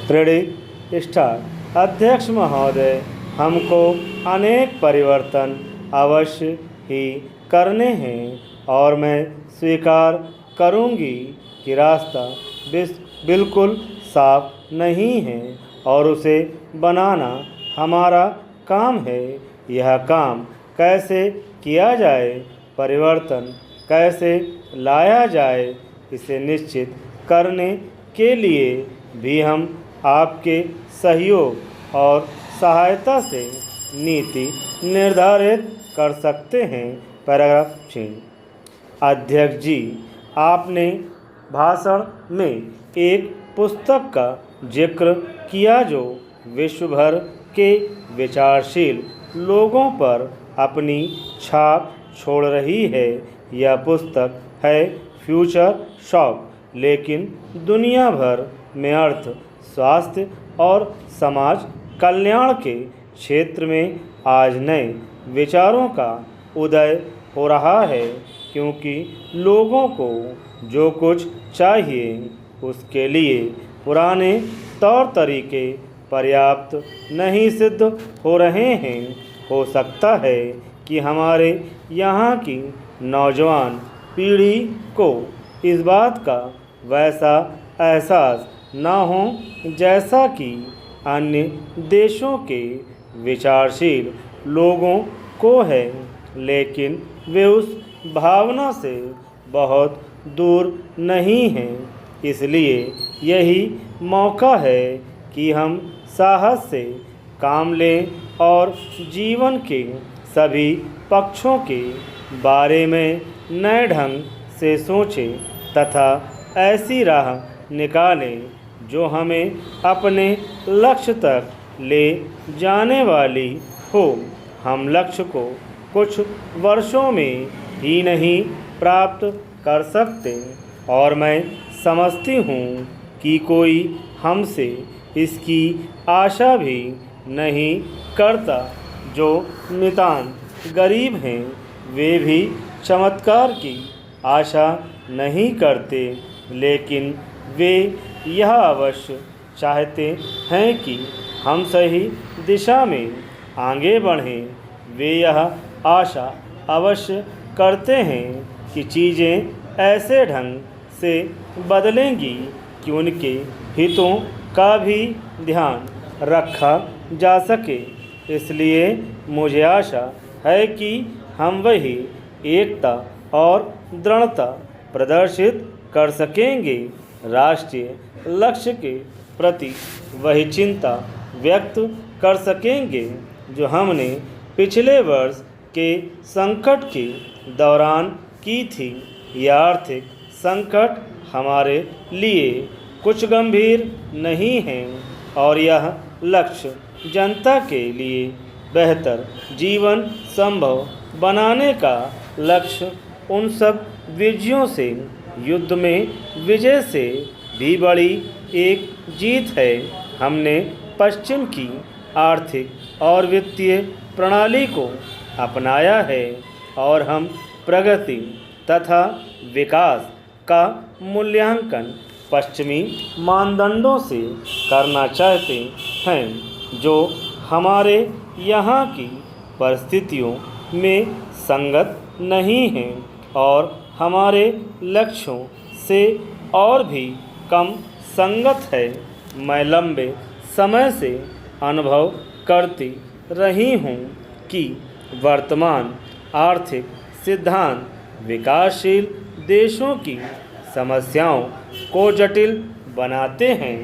Ready start. अध्यक्ष महोदय, हमको अनेक परिवर्तन अवश्य ही करने हैं और मैं स्वीकार करूंगी कि रास्ता बिल्कुल साफ नहीं है और उसे बनाना हमारा काम है। यह काम कैसे किया जाए, परिवर्तन कैसे लाया जाए, इसे निश्चित करने के लिए भी हम आपके सहयोग और सहायता से नीति निर्धारित कर सकते हैं। पैराग्राफ 6। अध्यक्ष जी, आपने भाषण में एक पुस्तक का जिक्र किया जो विश्व भर के विचारशील लोगों पर अपनी छाप छोड़ रही है। यह पुस्तक है फ्यूचर शॉक, लेकिन दुनिया भर में अर्थ, स्वास्थ्य और समाज कल्याण के क्षेत्र में आज नए विचारों का उदय हो रहा है, क्योंकि लोगों को जो कुछ चाहिए उसके लिए पुराने तौर तरीके पर्याप्त नहीं सिद्ध हो रहे हैं। हो सकता है कि हमारे यहाँ की नौजवान पीढ़ी को इस बात का वैसा एहसास न हो जैसा कि अन्य देशों के विचारशील लोगों को है, लेकिन वे उस भावना से बहुत दूर नहीं हैं। इसलिए यही मौका है कि हम साहस से काम लें और जीवन के सभी पक्षों के बारे में नए ढंग से सोचें तथा ऐसी राह निकालें जो हमें अपने लक्ष्य तक ले जाने वाली हो। हम लक्ष्य को कुछ वर्षों में ही नहीं प्राप्त कर सकते और मैं समझती हूँ कि कोई हमसे इसकी आशा भी नहीं करता। जो नितांत गरीब हैं वे भी चमत्कार की आशा नहीं करते, लेकिन वे यह अवश्य चाहते हैं कि हम सही दिशा में आगे बढ़ें। वे यह आशा अवश्य करते हैं कि चीज़ें ऐसे ढंग से बदलेंगी कि उनके हितों का भी ध्यान रखा जा सके। इसलिए मुझे आशा है कि हम वही एकता और दृढ़ता प्रदर्शित कर सकेंगे, राष्ट्रीय लक्ष्य के प्रति वही चिंता व्यक्त कर सकेंगे जो हमने पिछले वर्ष के संकट के दौरान की थी। यह आर्थिक संकट हमारे लिए कुछ गंभीर नहीं है और यह लक्ष्य जनता के लिए बेहतर जीवन संभव बनाने का लक्ष्य उन सब विजयों से, युद्ध में विजय से भी बड़ी एक जीत है। हमने पश्चिम की आर्थिक और वित्तीय प्रणाली को अपनाया है और हम प्रगति तथा विकास का मूल्यांकन पश्चिमी मानदंडों से करना चाहते हैं, जो हमारे यहाँ की परिस्थितियों में संगत नहीं हैं और हमारे लक्ष्यों से और भी कम संगत है। मैं लंबे समय से अनुभव करती रही हूँ कि वर्तमान आर्थिक सिद्धांत विकासशील देशों की समस्याओं को जटिल बनाते हैं